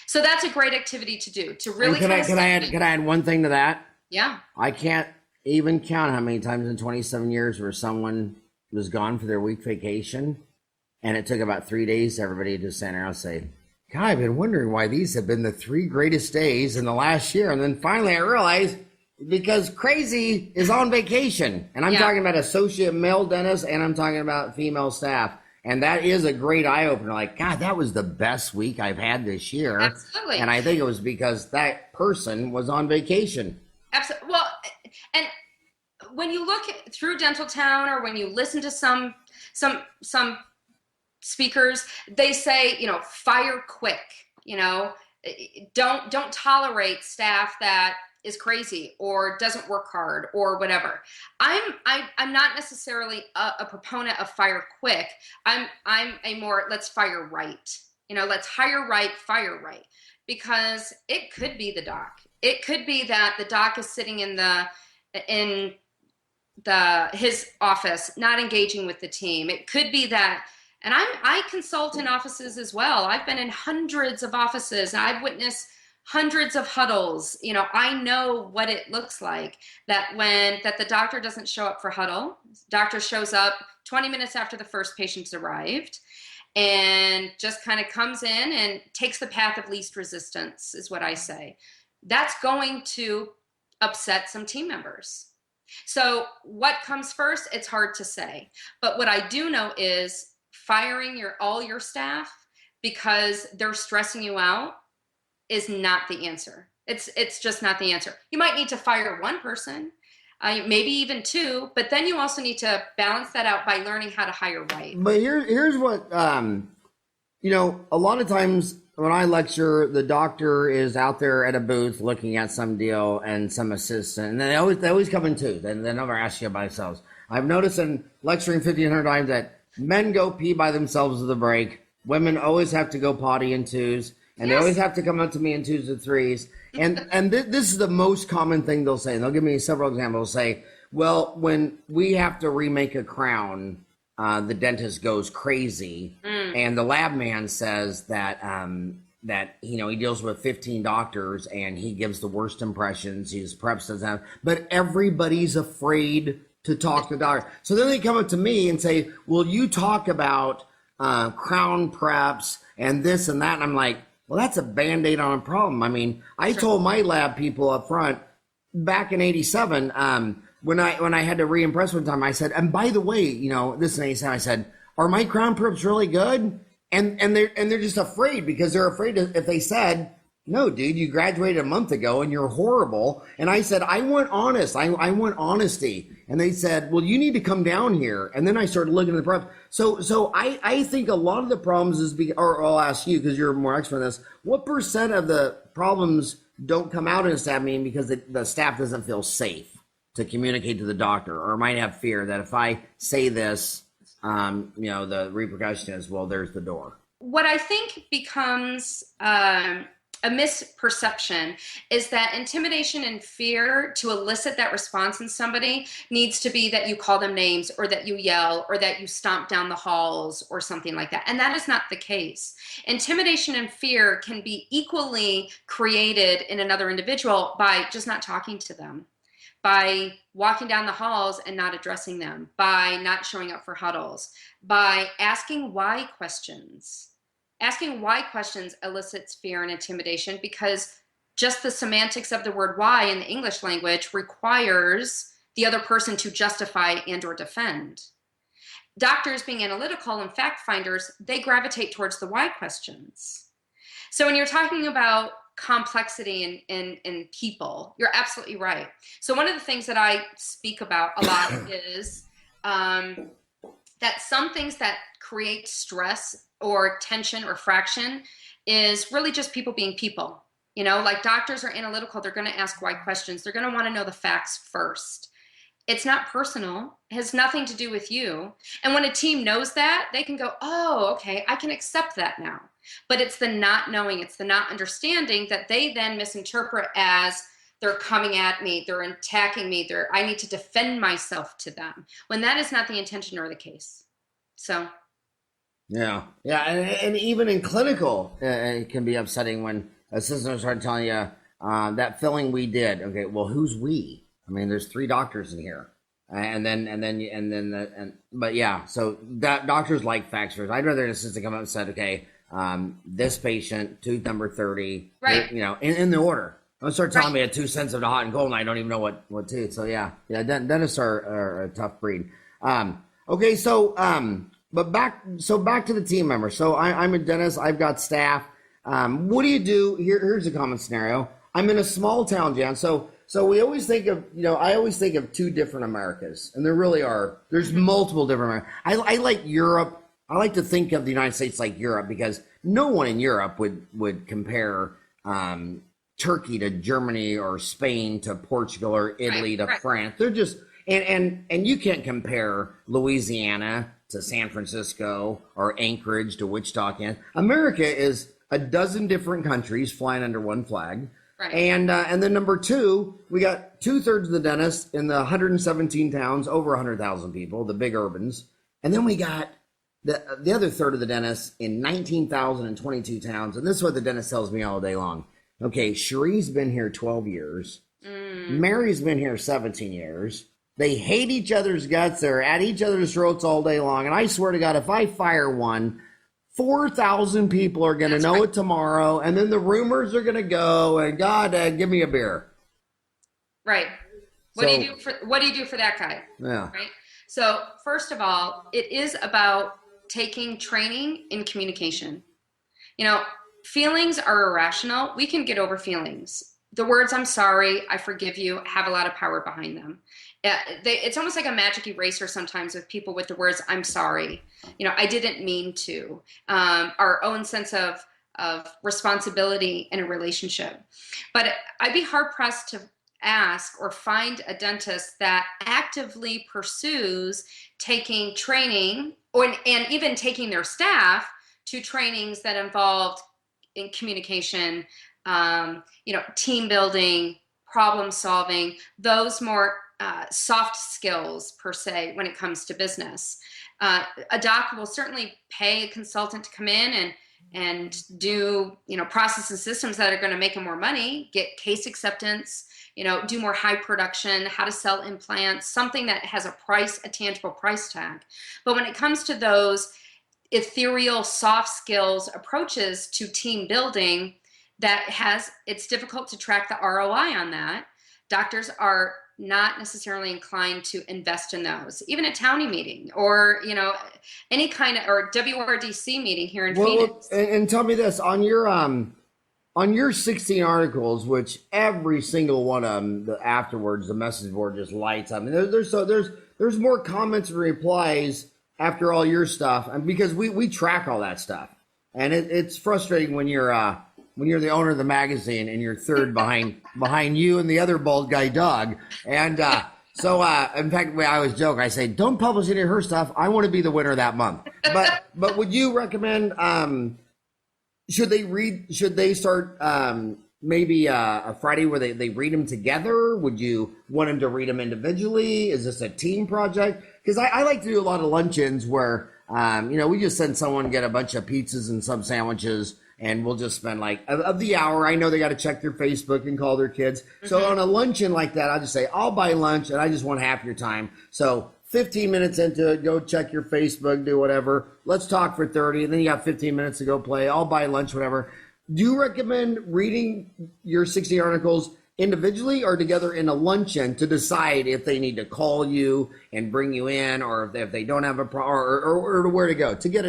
So that's a great activity to do, to And really can kind of I add one thing to that? Yeah. I can't even count how many times in 27 years where someone was gone for their week vacation, and it took about 3 days for everybody to stand around and say, God, I've been wondering why these have been the 3 greatest days in the last year. And then finally I realized because crazy is on vacation. And I'm talking about associate male dentists, and I'm talking about female staff. And that is a great eye opener. Like, God, that was the best week I've had this year. Absolutely. And I think it was because that person was on vacation. Absolutely. Well, and when you look through Dental Town, or when you listen to some speakers, they say, fire quick, don't tolerate staff that is crazy or doesn't work hard or whatever. I'm not necessarily a proponent of fire quick. I'm a more, let's fire right. Let's hire right, fire right. Because it could be the doc. It could be that the doc is sitting in his office, not engaging with the team. It could be that, and I consult in offices as well. I've been in hundreds of offices, and I've witnessed hundreds of huddles. I know what it looks like that the doctor doesn't show up for huddle. Doctor shows up 20 minutes after the first patient's arrived, and just kind of comes in and takes the path of least resistance, is what I say. That's going to upset some team members. So what comes first? It's hard to say. But what I do know is firing all your staff because they're stressing you out is not the answer. It's just not the answer. You might need to fire one person, maybe even 2, but then you also need to balance that out by learning how to hire right. But here's what, a lot of times when I lecture, the doctor is out there at a booth looking at some deal and some assistant, and they always come in twos, and they never ask you by themselves. I've noticed in lecturing 1,500 times that men go pee by themselves at the break. Women always have to go potty in twos, and they always have to come up to me in 2s or 3s. And this is the most common thing they'll say. And they'll give me several examples. They'll say, well, when we have to remake a crown, the dentist goes crazy, and the lab man says that he deals with 15 doctors and he gives the worst impressions. His preps doesn't have, but everybody's afraid to talk to the doctor. So then they come up to me and say, "Will you talk about crown preps and this and that?" And I'm like, "Well, that's a Band-Aid on a problem." I mean, I told my lab people up front back in '87. When I had to re-impress one time, I said, and by the way, this in '87, I said, are my crown preps really good? And they're just afraid because they're afraid if they said, no, dude, you graduated a month ago and you're horrible. And I said, I want honest. I want honesty. And they said, well, you need to come down here. And then I started looking at the preps. So I think a lot of the problems is, or I'll ask you because you're more expert in this, what % of the problems don't come out in a staff meeting because the staff doesn't feel safe to communicate to the doctor, or might have fear that if I say this, the repercussion is, well, there's the door. What I think becomes a misperception is that intimidation and fear to elicit that response in somebody needs to be that you call them names, or that you yell, or that you stomp down the halls, or something like that. And that is not the case. Intimidation and fear can be equally created in another individual by just not talking to them, by walking down the halls and not addressing them, by not showing up for huddles, by asking why questions. Asking why questions elicits fear and intimidation because just the semantics of the word why in the English language requires the other person to justify and or defend. Doctors, being analytical and fact finders, they gravitate towards the why questions. So when you're talking about complexity in people, you're absolutely right. So one of the things that I speak about a lot is that some things that create stress or tension or fraction is really just people being people. Like doctors are analytical, they're going to ask why questions. They're going to want to know the facts first. It's not personal. It has nothing to do with you. And when a team knows that, they can go, oh, okay, I can accept that now. But it's the not knowing, it's the not understanding that they then misinterpret as they're coming at me, they're attacking me, I need to defend myself to them, when that is not the intention or the case. So. Yeah, yeah, and even in clinical, it can be upsetting when assistants start telling you that filling we did. Okay, well, who's we? I mean, there's 3 doctors in here, but yeah. So that doctors like facts first. I'd rather an assistant come up and said, okay, this patient, tooth number 30, Right? in the order. Don't start telling Right. me a 2 cents of the hot and cold, and I don't even know what tooth. So yeah, dentists are a tough breed. Okay, so back to the team members. So I'm a dentist. I've got staff. What do you do? Here's a common scenario. I'm in a small town, Jan. So we always think of, I always think of 2 different Americas, and there really are. There's multiple different Americas. I like Europe. I like to think of the United States like Europe because no one in Europe would compare Turkey to Germany or Spain to Portugal or Italy to France. They're just and you can't compare Louisiana to San Francisco or Anchorage to Wichita, Kansas. America is a dozen different countries flying under one flag. Right. And then number 2, we got 2/3 of the dentists in the 117 towns, over 100,000 people, the big urbans. And then we got the other third of the dentists in 19,022 towns. And this is what the dentist tells me all day long. Okay, Cherie's been here 12 years. Mary's been here 17 years. They hate each other's guts. They're at each other's throats all day long. And I swear to God, if I fire one, 4,000 people are going to know it tomorrow. And then the rumors are going to go. And God, give me a beer. Right. What do you do for that guy? Yeah. Right. So first of all, it is about taking training in communication. Feelings are irrational. We can get over feelings. The words "I'm sorry," "I forgive you" have a lot of power behind them. It's almost like a magic eraser sometimes with people with the words "I'm sorry." I didn't mean to. Our own sense of responsibility in a relationship. But I'd be hard pressed to ask or find a dentist that actively pursues taking training and even taking their staff to trainings that involved in communication, team building, problem solving, those more soft skills per se when it comes to business. A doc will certainly pay a consultant to come in and do process and systems that are going to make them more money, get case acceptance, do more high production, how to sell implants, something that has a tangible price tag. But when it comes to those ethereal soft skills approaches to team building, it's difficult to track the ROI on that. Doctors are not necessarily inclined to invest in those, even a Townie meeting or any kind of or WRDC meeting here in Phoenix. And tell me this on your 16 articles, which every single one of them, afterwards the message board just lights up. I mean, there's more comments and replies after all your stuff, and because we track all that stuff, and it's frustrating when you're the owner of the magazine and you're third behind you and the other bald guy Doug, and so in fact I always joke, I say don't publish any of her stuff. I want to be the winner that month. But would you recommend should they start maybe a Friday where they read them together? Would you want them to read them individually? Is this a team project? Because I like to do a lot of luncheons where, we just send someone get a bunch of pizzas and some sandwiches, and we'll just spend of the hour. I know they got to check their Facebook and call their kids. Mm-hmm. So on a luncheon like that, I'll just say, I'll buy lunch and I just want half your time. So 15 minutes into it, go check your Facebook, do whatever. Let's talk for 30, and then you got 15 minutes to go play. I'll buy lunch, whatever. Do you recommend reading your 60 articles individually or together in a luncheon to decide if they need to call you and bring you in, or if they don't have a problem, or where to go to get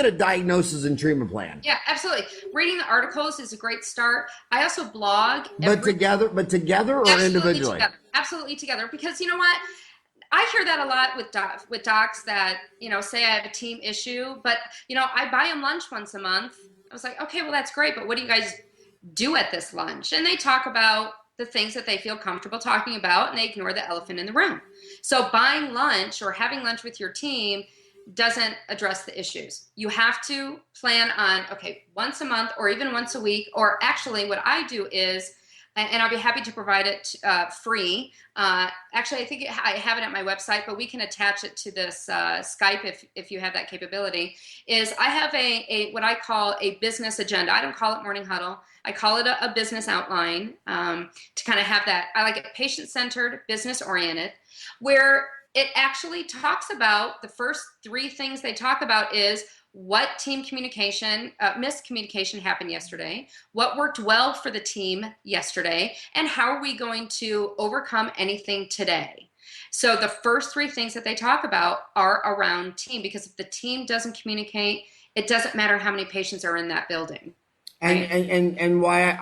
a diagnosis and treatment plan? Yeah, absolutely. Reading the articles is a great start. I also blog. But together or individually? Together. Absolutely together, because you know what? I hear that a lot with docs that say I have a team issue, but I buy them lunch once a month. I was like, okay, well that's great, but what do you guys do at this lunch? And they talk about the things that they feel comfortable talking about, and they ignore the elephant in the room. So buying lunch or having lunch with your team doesn't address the issues. You have to plan on, okay, once a month or even once a week, or actually what I do is and I'll be happy to provide it free. Actually, I think I have it at my website, but we can attach it to this Skype if you have that capability. Is I have a what I call a business agenda. I don't call it morning huddle. I call it a business outline to kind of have that. I like it patient-centered, business-oriented, where it actually talks about the first 3 things they talk about is what team communication, miscommunication happened yesterday, what worked well for the team yesterday, and how are we going to overcome anything today. So the first 3 things that they talk about are around team, because if the team doesn't communicate, it doesn't matter how many patients are in that building. Right? And why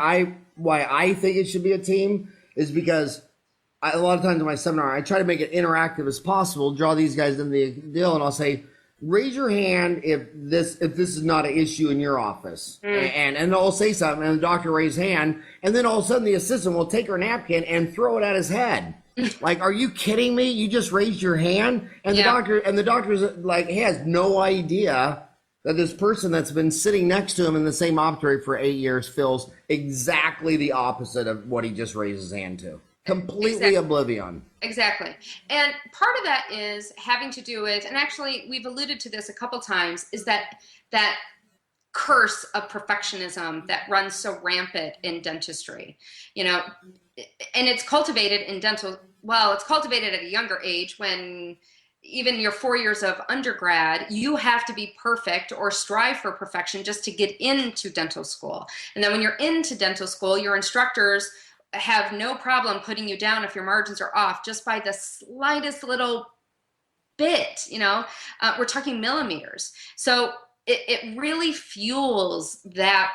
I think it should be a team is because a lot of times in my seminar, I try to make it interactive as possible, draw these guys in the deal, and I'll say, raise your hand if this is not an issue in your office. And I'll say something, and the doctor raises hand, and then all of a sudden the assistant will take her napkin and throw it at his head. Like, are you kidding me? You just raised your hand? And the doctor's like, he has no idea that this person that's been sitting next to him in the same operatory for 8 years feels exactly the opposite of what he just raised his hand to. Completely oblivion. Exactly. And part of that is having to do with, and actually we've alluded to this a couple times, is that curse of perfectionism that runs so rampant in dentistry, and it's cultivated in dental. Well, it's cultivated at a younger age when even your 4 years of undergrad, you have to be perfect or strive for perfection just to get into dental school. And then when you're into dental school, your instructors have no problem putting you down if your margins are off just by the slightest little bit, we're talking millimeters. So it really fuels that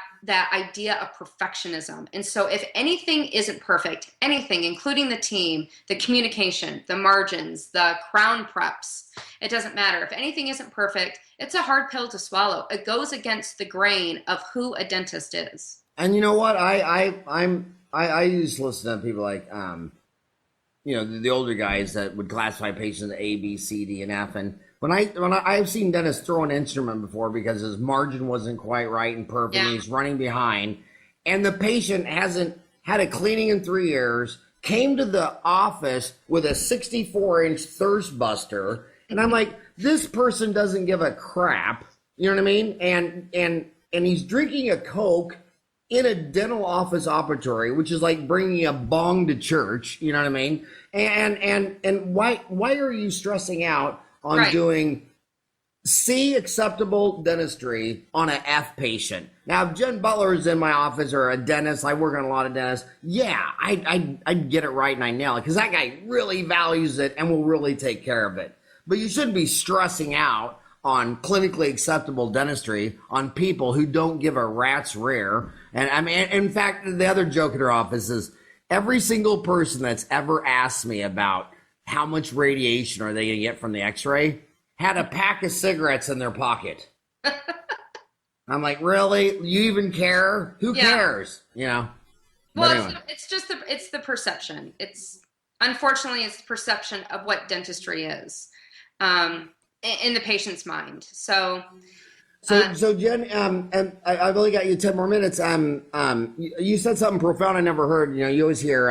idea of perfectionism. And so if anything isn't perfect, anything, including the team, the communication, the margins, the crown preps, it doesn't matter. If anything isn't perfect, it's a hard pill to swallow. It goes against the grain of who a dentist is. And you know what? I used to listen to people like, the older guys that would classify patients A, B, C, D, and F. And when I've seen dentists throw an instrument before because his margin wasn't quite right and perfect, and he's running behind, and the patient hasn't had a cleaning in 3 years, came to the office with a 64-inch thirst buster, and I'm like, this person doesn't give a crap, you know what I mean? And he's drinking a Coke in a dental office operatory, which is like bringing a bong to church, you know what I mean? And why are you stressing out on doing C acceptable dentistry on an F patient? Now, if Jen Butler is in my office or a dentist, I work on a lot of dentists, I'd get it right and I nail it because that guy really values it and will really take care of it. But you shouldn't be stressing out on clinically acceptable dentistry on people who don't give a rat's rear. And I mean, in fact, the other joke at her office is every single person that's ever asked me about how much radiation are they going to get from the x-ray had a pack of cigarettes in their pocket. I'm like, really? You even care? Who cares? Well, anyway. It's the perception. Unfortunately, it's the perception of what dentistry is. In the patient's mind. So Jen, and I've only got you 10 more minutes. You said something profound I never heard. You always hear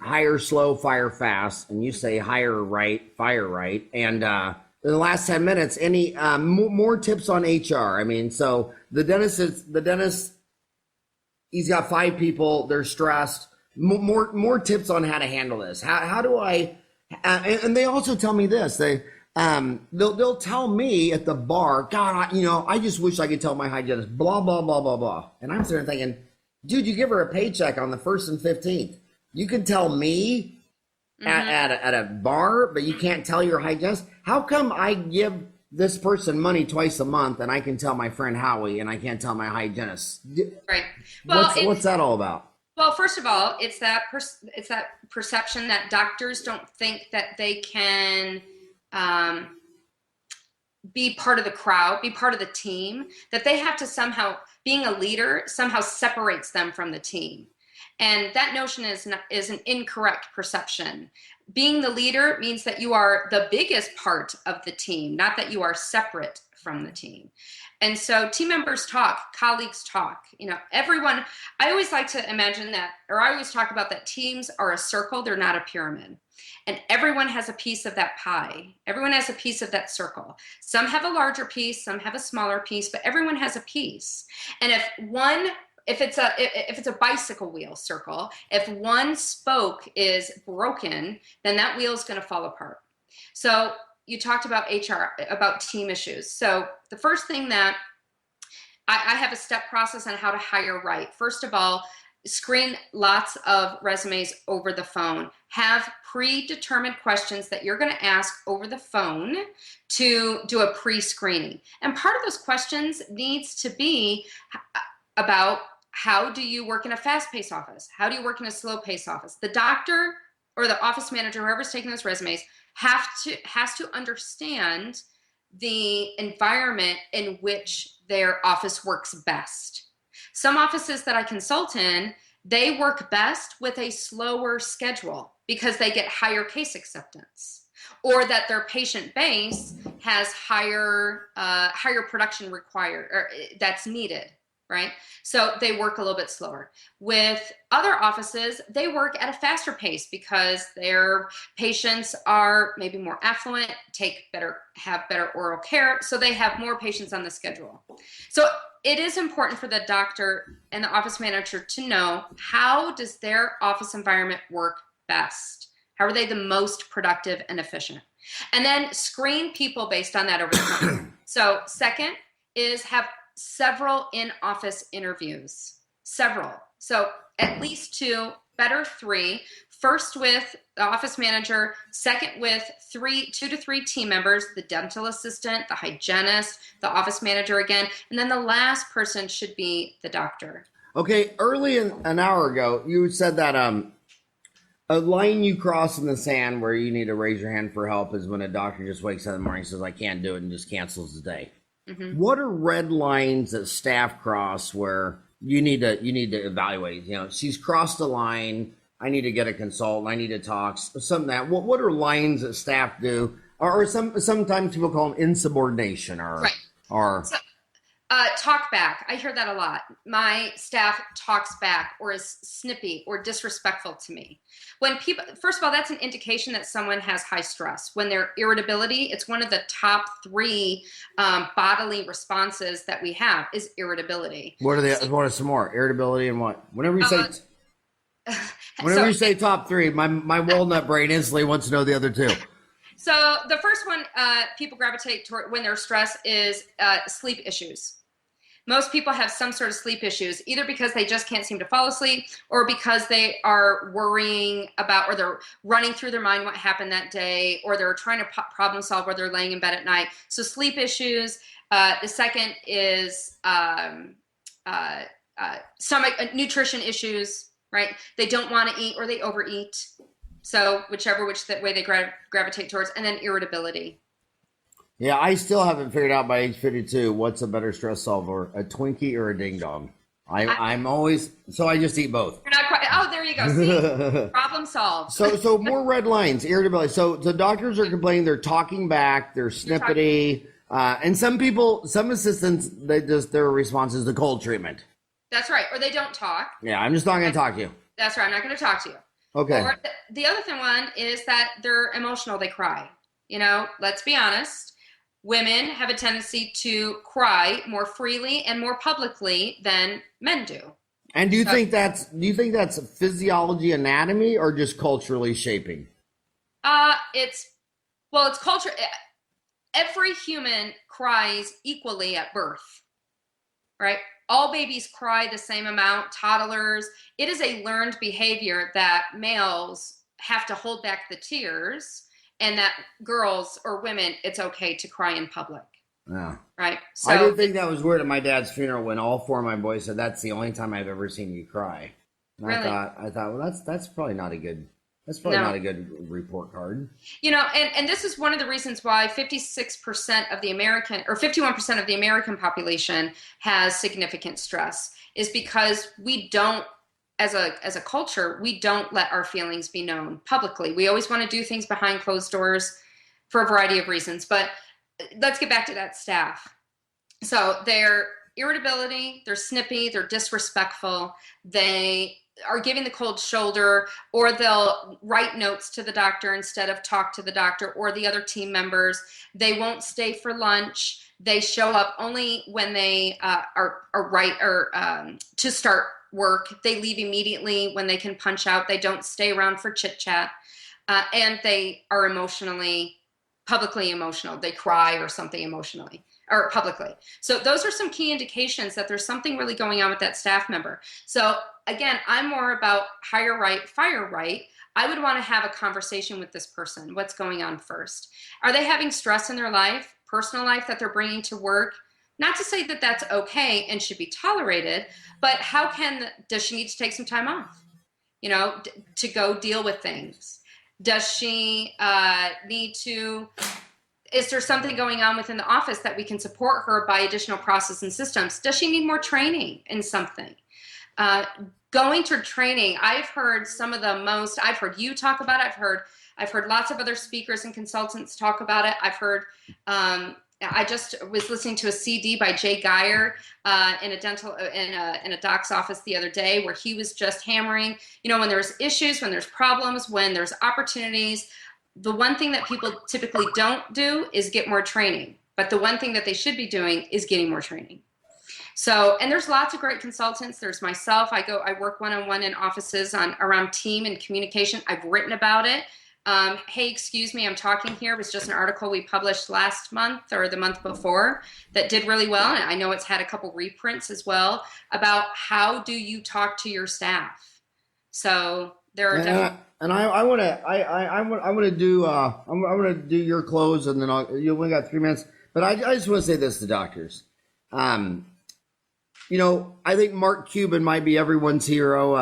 hire slow, fire fast, and you say hire right, fire right. And in the last 10 minutes, any more tips on HR? I mean, so the dentist, he's got 5 people. They're stressed. More tips on how to handle this. How do I? And they also tell me this. They'll tell me at the bar, God, I just wish I could tell my hygienist, blah, blah, blah, blah, blah. And I'm sitting there thinking, dude, you give her a paycheck on the 1st and 15th. You can tell me at a bar, but you can't tell your hygienist. How come I give this person money twice a month and I can tell my friend Howie and I can't tell my hygienist? Right. Well, what's that all about? Well, first of all, it's that perception that doctors don't think that they can be part of the crowd, be part of the team, that they have to somehow, being a leader somehow separates them from the team. And that notion is an incorrect perception. Being the leader means that you are the biggest part of the team, not that you are separate from the team. And so team members talk, colleagues talk, everyone. I always like to imagine that, or I always talk about that teams are a circle, they're not a pyramid. And everyone has a piece of that pie. Everyone has a piece of that circle. Some have a larger piece, some have a smaller piece, but everyone has a piece. And if it's a bicycle wheel circle, if one spoke is broken, then that wheel is going to fall apart. So you talked about HR, about team issues. So the first thing that I have a step process on how to hire right. First of all, screen lots of resumes over the phone. Have predetermined questions that you're going to ask over the phone to do a pre-screening. And part of those questions needs to be about how do you work in a fast-paced office? How do you work in a slow-paced office? The doctor or the office manager, whoever's taking those resumes, has to understand the environment in which their office works best. Some offices that I consult in, they work best with a slower schedule because they get higher case acceptance, or that their patient base has higher production required, or that's needed, right? So they work a little bit slower. With other offices, they work at a faster pace because their patients are maybe more affluent, have better oral care, so they have more patients on the schedule. So it is important for the doctor and the office manager to know, how does their office environment work best? How are they the most productive and efficient? And then screen people based on that over the phone. So second is have several in-office interviews. Several. So at least 2, better 3. First with the office manager, second with 2 to 3 team members, the dental assistant, the hygienist, the office manager again, and then the last person should be the doctor. Okay, early an hour ago, you said that a line you cross in the sand where you need to raise your hand for help is when a doctor just wakes up in the morning and says, I can't do it, and just cancels the day. Mm-hmm. What are red lines that staff cross where you need to evaluate? She's crossed a line. I need to get a consultant. I need to talk. Something that. What are lines that staff do? Or sometimes people call them insubordination or talk back. I hear that a lot. My staff talks back or is snippy or disrespectful to me. When people, first of all, that's an indication that someone has high stress. When they're irritability, it's one of the top 3 bodily responses that we have is irritability. What are they? What are some more? Irritability and what? Whenever you say you say top 3, my walnut brain instantly wants to know the other 2. So the first one people gravitate toward when they're stressed is sleep issues. Most people have some sort of sleep issues, either because they just can't seem to fall asleep or because they are worrying about, or they're running through their mind what happened that day, or they're trying to problem solve while they're laying in bed at night. So sleep issues. The second is stomach nutrition issues, right? They don't want to eat or they overeat. So which way they gravitate towards, and then irritability. Yeah, I still haven't figured out by age 52 what's a better stress solver, a Twinkie or a Ding Dong. I'm always, so I just eat both. You're not quite, oh, there you go. See, problem solved. So more red lines, irritability. So the doctors are complaining they're talking back, they're snippety, and some assistants, their response is the cold treatment. That's right, or they don't talk. Yeah, I'm just not going to talk to you. That's right, I'm not going to talk to you. Okay. Or the other one is that they're emotional, they cry. Let's be honest. Women have a tendency to cry more freely and more publicly than men do. And do you think that's physiology, anatomy, or just culturally shaping? It's culture. Every human cries equally at birth, right? All babies cry the same amount, toddlers. It is a learned behavior that males have to hold back the tears, and that girls or women, it's okay to cry in public. Yeah. Right? So, I did think that was weird at my dad's funeral when all 4 of my boys said, that's the only time I've ever seen you cry. And really? I thought, well, that's probably not a good report card. And this is one of the reasons why 56% of the American, or 51% of the American population has significant stress, is because we don't, as a culture, we don't let our feelings be known publicly. We always want to do things behind closed doors for a variety of reasons. But let's get back to that staff. So their irritability, they're snippy, they're disrespectful, they are giving the cold shoulder, or they'll write notes to the doctor instead of talk to the doctor or the other team members. They won't stay for lunch. They show up only when they are right or to start work. They leave immediately when they can punch out. They don't stay around for chit chat, and they are publicly emotional. They cry or something emotionally or publicly. So those are some key indications that there's something really going on with that staff member. So again, I'm more about hire right, fire right. I would want to have a conversation with this person. What's going on first? Are they having stress in their life, personal life, that they're bringing to work? Not to say that that's okay and should be tolerated, but does she need to take some time off, to go deal with things? Does she is there something going on within the office that we can support her by additional process and systems? Does she need more training in something? Going to training, I've heard I've heard you talk about it. I've heard lots of other speakers and consultants talk about it. I've heard, I just was listening to a CD by Jay Geyer in a doc's office the other day, where he was just hammering, when there's issues, when there's problems, when there's opportunities, the one thing that people typically don't do is get more training. But the one thing that they should be doing is getting more training. So, and there's lots of great consultants. There's myself. I work one-on-one in offices around team and communication. I've written about it. Hey, excuse me, I'm talking here. It was just an article we published last month or the month before that did really well. And I know it's had a couple reprints as well about how do you talk to your staff. So there are definitely. And I want to do your close, and then you only got 3 minutes. But I just want to say this to doctors. I think Mark Cuban might be everyone's hero.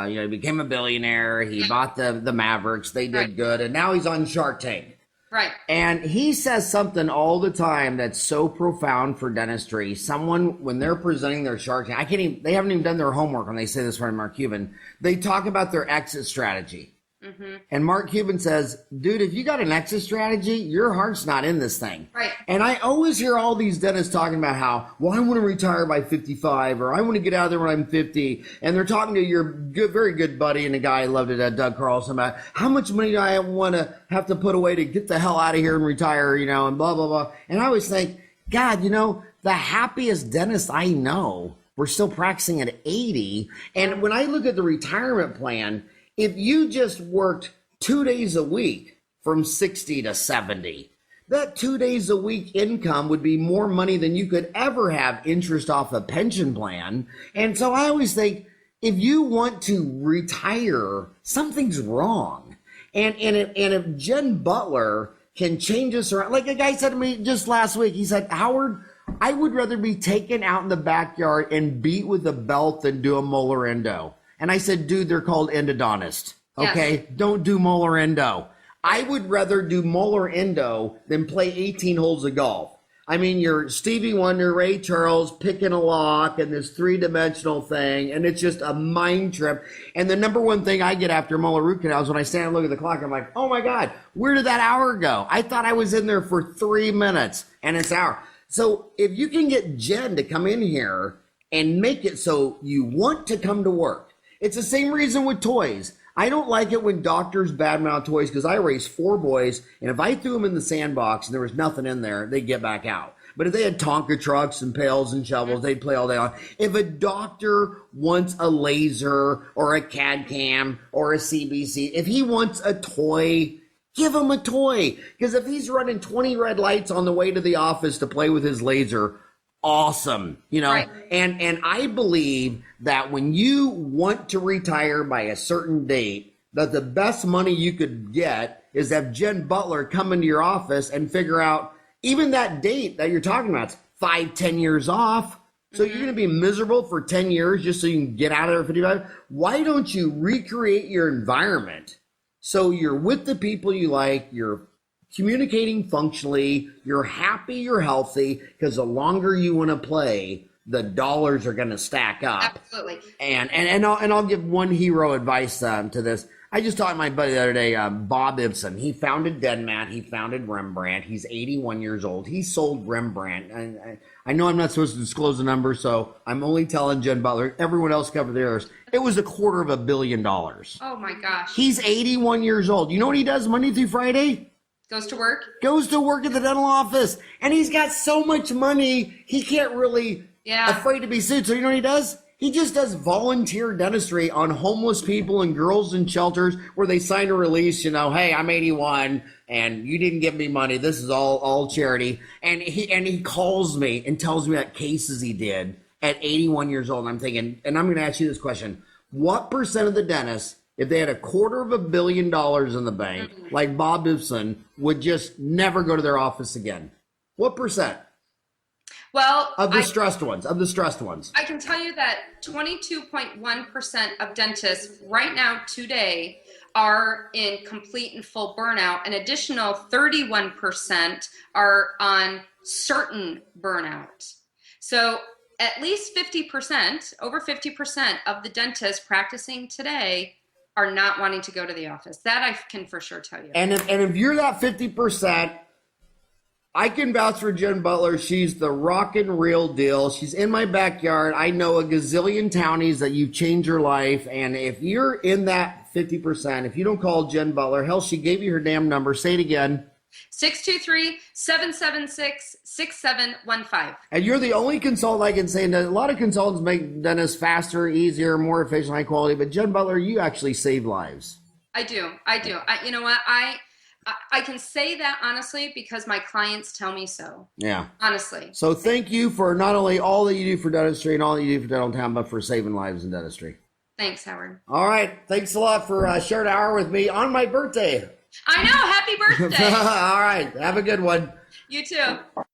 He became a billionaire. He bought the Mavericks. They did good, and now he's on Shark Tank. Right. And he says something all the time that's so profound for dentistry. Someone, when they're presenting their Shark Tank, they haven't even done their homework when they say this from Mark Cuban. They talk about their exit strategy. Mm-hmm. And Mark Cuban says, dude, if you got an exit strategy, your heart's not in this thing. Right. And I always hear all these dentists talking about how, I want to retire by 55, or I want to get out of there when I'm 50. And they're talking to your very good buddy and the guy I loved it, Doug Carlson, about how much money do I want to have to put away to get the hell out of here and retire, and blah, blah, blah. And I always think, God, the happiest dentist I know, we're still practicing at 80. And when I look at the retirement plan, if you just worked 2 days a week from 60 to 70, that 2 days a week income would be more money than you could ever have interest off a pension plan. And so I always think, if you want to retire, something's wrong. And if Jen Butler can change us around, like a guy said to me just last week, he said, Howard, I would rather be taken out in the backyard and beat with a belt than do a molar endo. And I said, dude, they're called endodontists. Okay? Yes. Don't do molar endo. I would rather do molar endo than play 18 holes of golf. I mean, you're Stevie Wonder, Ray Charles, picking a lock and this 3-dimensional thing, and it's just a mind trip. And the number one thing I get after molar root canals, when I stand and look at the clock, I'm like, oh my God, where did that hour go? I thought I was in there for 3 minutes, and it's an hour. So if you can get Jen to come in here and make it so you want to come to work. It's the same reason with toys. I don't like it when doctors badmouth toys, because I raised 4 boys, and if I threw them in the sandbox and there was nothing in there, they'd get back out. But if they had Tonka trucks and pails and shovels, they'd play all day long. If a doctor wants a laser or a CAD cam or a CBC, if he wants a toy, give him a toy. Because if he's running 20 red lights on the way to the office to play with his laser, awesome, Right. And I believe that when you want to retire by a certain date, that the best money you could get is have Jen Butler come into your office and figure out even that date that you're talking about. It's 5-10 years off. So you're going to be miserable for 10 years just so you can get out of there at 55. Why don't you recreate your environment so you're with the people you like, you're communicating functionally, you're happy, you're healthy, because the longer you want to play, the dollars are going to stack up. Absolutely. And I'll give one hero advice to this. I just talked to my buddy the other day, Bob Ibsen. He founded Denmat. He founded Rembrandt. He's 81 years old. He sold Rembrandt. And I know I'm not supposed to disclose the number, so I'm only telling Jen Butler. Everyone else covered theirs. It was $250 million. Oh my gosh. He's 81 years old. You know what he does Monday through Friday? Goes to work? Goes to work at the dental office. And he's got so much money, he can't really afraid to be sued. So you know what he does? He just does volunteer dentistry on homeless people and girls in shelters where they sign a release, hey, I'm 81 and you didn't give me money. This is all charity. And he calls me and tells me that cases he did at 81 years old. And I'm thinking, and I'm going to ask you this question. What percent of the dentists, if they had $250 million in the bank, like Bob Ibsen, would just never go to their office again? What percent? Well, of the stressed ones. I can tell you that 22.1% of dentists right now today are in complete and full burnout. An additional 31% are on certain burnout. So at least 50%, over 50% of the dentists practicing today are not wanting to go to the office. That I can for sure tell you. And if you're that 50%, I can vouch for Jen Butler. She's the rockin' real deal. She's in my backyard. I know a gazillion townies that you've changed your life. And if you're in that 50%, if you don't call Jen Butler, hell, she gave you her damn number. Say it again. 623-776-6715. And you're the only consultant I can say. That a lot of consultants make dentists faster, easier, more efficient, high quality. But Jen Butler, you actually save lives. I do. You know what? I can say that honestly because my clients tell me so. Yeah. Honestly. So thank you for not only all that you do for dentistry and all that you do for dental town, but for saving lives in dentistry. Thanks, Howard. All right. Thanks a lot for sharing an hour with me on my birthday. I know. Happy birthday. All right. Have a good one. You too.